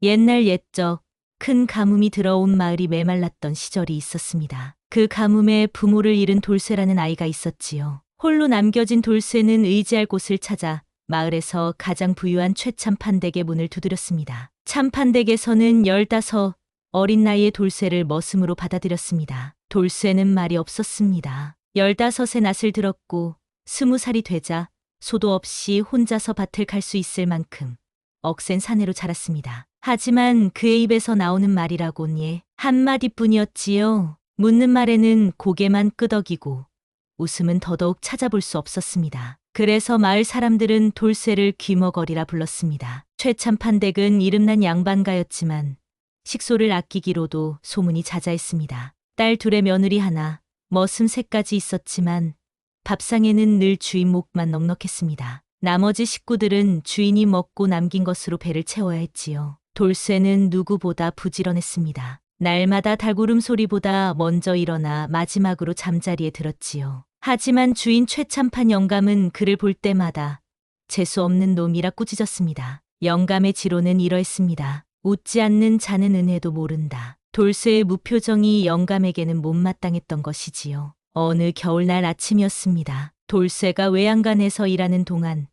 옛날 옛적 큰 가뭄이 들어온 마을이 메말랐던 시절이 있었습니다. 그 가뭄에 부모를 잃은 돌쇠라는 아이가 있었지요. 홀로 남겨진 돌쇠는 의지할 곳을 찾아 마을에서 가장 부유한 최참판댁의 문을 두드렸습니다. 참판댁에서는 15 어린 나이의 돌쇠를 머슴으로 받아들였습니다. 돌쇠는 말이 없었습니다. 15의 낯을 들었고 20살이 되자 소도 없이 혼자서 밭을 갈 수 있을 만큼 억센 사내로 자랐습니다. 하지만 그의 입에서 나오는 말이라곤 한마디뿐이었지요. 묻는 말에는 고개만 끄덕이고 웃음은 더더욱 찾아볼 수 없었습니다. 그래서 마을 사람들은 돌쇠를 귀머거리라 불렀습니다. 최참판댁은 이름난 양반가였지만 식소를 아끼기로도 소문이 자자했습니다. 딸 둘의 며느리 하나, 머슴 셋까지 있었지만 밥상에는 늘 주인 몫만 넉넉했습니다. 나머지 식구들은 주인이 먹고 남긴 것으로 배를 채워야 했지요. 돌쇠는 누구보다 부지런했습니다. 날마다 닭울음 소리보다 먼저 일어나 마지막으로 잠자리에 들었지요. 하지만 주인 최참판 영감은 그를 볼 때마다 재수 없는 놈이라 꾸짖었습니다. 영감의 지로는 이러했습니다. 웃지 않는 자는 은혜도 모른다. 돌쇠의 무표정이 영감에게는 못마땅했던 것이지요. 어느 겨울날 아침이었습니다. 돌쇠가 외양간에서 일하는 동안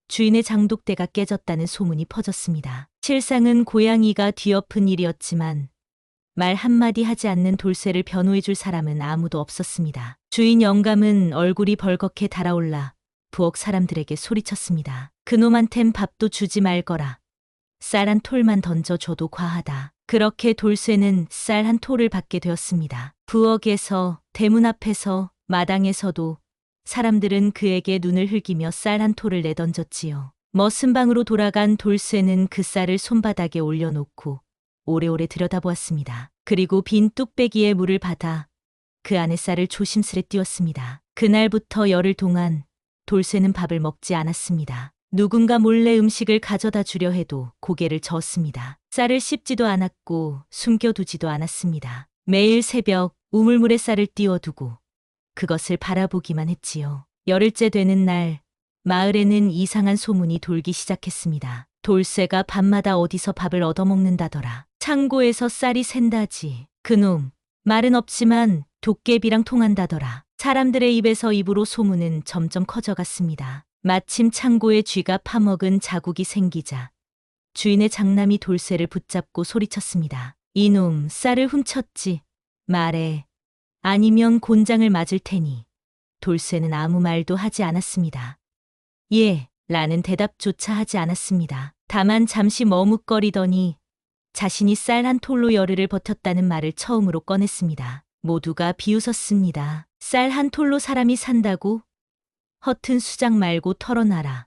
주인의 장독대가 깨졌다는 소문이 퍼졌습니다. 실상은 고양이가 뒤엎은 일이었지만 말 한마디 하지 않는 돌쇠를 변호해줄 사람은 아무도 없었습니다. 주인 영감은 얼굴이 벌겋게 달아올라 부엌 사람들에게 소리쳤습니다. 그놈한텐 밥도 주지 말거라. 쌀 한 톨만 던져줘도 과하다. 그렇게 돌쇠는 쌀 한 톨을 받게 되었습니다. 부엌에서, 대문 앞에서, 마당에서도 사람들은 그에게 눈을 흘기며 쌀 한 톨을 내던졌지요. 머슴방으로 돌아간 돌쇠는 그 쌀을 손바닥에 올려놓고 오래오래 들여다보았습니다. 그리고 빈 뚝배기에 물을 받아 그 안에 쌀을 조심스레 띄웠습니다. 그날부터 열흘 동안 돌쇠는 밥을 먹지 않았습니다. 누군가 몰래 음식을 가져다 주려 해도 고개를 저었습니다. 쌀을 씹지도 않았고 숨겨두지도 않았습니다. 매일 새벽 우물물에 쌀을 띄워두고 그것을 바라보기만 했지요. 열흘째 되는 날 마을에는 이상한 소문이 돌기 시작했습니다. 돌쇠가 밤마다 어디서 밥을 얻어먹는다더라. 창고에서 쌀이 샌다지. 그놈 말은 없지만 도깨비랑 통한다더라. 사람들의 입에서 입으로 소문은 점점 커져갔습니다. 마침 창고에 쥐가 파먹은 자국이 생기자 주인의 장남이 돌쇠를 붙잡고 소리쳤습니다. 이놈 쌀을 훔쳤지. 말해. 아니면 곤장을 맞을 테니. 돌쇠는 아무 말도 하지 않았습니다. 예, 라는 대답조차 하지 않았습니다. 다만 잠시 머뭇거리더니 자신이 쌀 한 톨로 열흘을 버텼다는 말을 처음으로 꺼냈습니다. 모두가 비웃었습니다. 쌀 한 톨로 사람이 산다고? 허튼 수작 말고 털어놔라.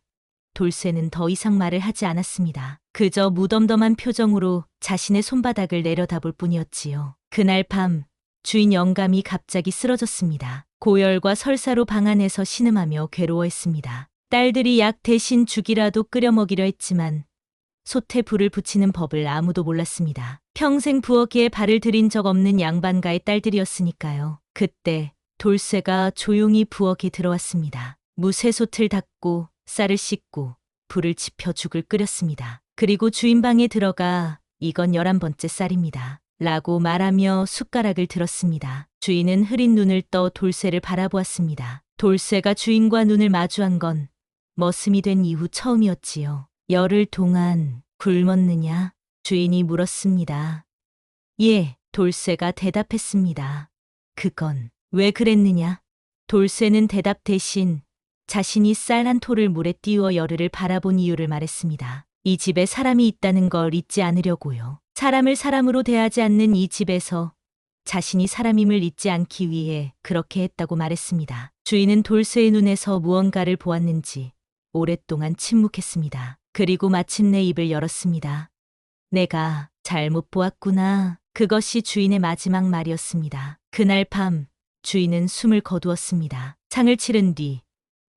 돌쇠는 더 이상 말을 하지 않았습니다. 그저 무덤덤한 표정으로 자신의 손바닥을 내려다볼 뿐이었지요. 그날 밤 주인 영감이 갑자기 쓰러졌습니다. 고열과 설사로 방 안에서 신음하며 괴로워했습니다. 딸들이 약 대신 죽이라도 끓여 먹이려 했지만 솥에 불을 붙이는 법을 아무도 몰랐습니다. 평생 부엌에 발을 들인 적 없는 양반가의 딸들이었으니까요. 그때 돌쇠가 조용히 부엌에 들어왔습니다. 무쇠솥을 닫고 쌀을 씻고 불을 지펴 죽을 끓였습니다. 그리고 주인 방에 들어가 이건 11번째 쌀입니다. 라고 말하며 숟가락을 들었습니다. 주인은 흐린 눈을 떠 돌쇠를 바라보았습니다. 돌쇠가 주인과 눈을 마주한 건 머슴이 된 이후 처음이었지요. 열흘 동안 굶었느냐? 주인이 물었습니다. 예, 돌쇠가 대답했습니다. 그건 왜 그랬느냐? 돌쇠는 대답 대신 자신이 쌀 한 톨을 물에 띄워 열흘을 바라본 이유를 말했습니다. 이 집에 사람이 있다는 걸 잊지 않으려고요. 사람을 사람으로 대하지 않는 이 집에서 자신이 사람임을 잊지 않기 위해 그렇게 했다고 말했습니다. 주인은 돌쇠의 눈에서 무언가를 보았는지 오랫동안 침묵했습니다. 그리고 마침내 입을 열었습니다. 내가 잘못 보았구나. 그것이 주인의 마지막 말이었습니다. 그날 밤 주인은 숨을 거두었습니다. 상을 치른 뒤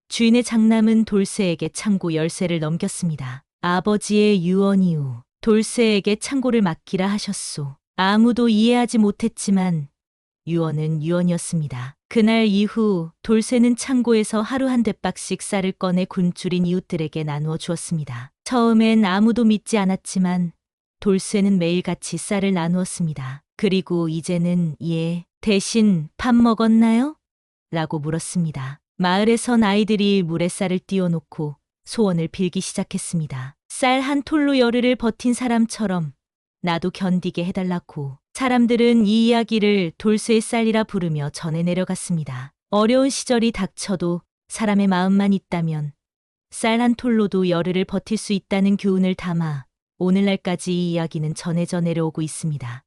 주인의 장남은 돌쇠에게 창고 열쇠를 넘겼습니다. 아버지의 유언 이후 돌쇠에게 창고를 맡기라 하셨소. 아무도 이해하지 못했지만 유언은 유언이었습니다. 그날 이후 돌쇠는 창고에서 하루 한 대박씩 쌀을 꺼내 굶주린 이웃들에게 나누어 주었습니다. 처음엔 아무도 믿지 않았지만 돌쇠는 매일같이 쌀을 나누었습니다. 그리고 이제는 대신 밥 먹었나요? 라고 물었습니다. 마을에선 아이들이 물에 쌀을 띄워놓고 소원을 빌기 시작했습니다. 쌀 한 톨로 열흘을 버틴 사람처럼 나도 견디게 해달라고. 사람들은 이 이야기를 돌쇠의 쌀이라 부르며 전해 내려갔습니다. 어려운 시절이 닥쳐도 사람의 마음만 있다면 쌀 한 톨로도 열흘을 버틸 수 있다는 교훈을 담아 오늘날까지 이 이야기는 전해져 내려오고 있습니다.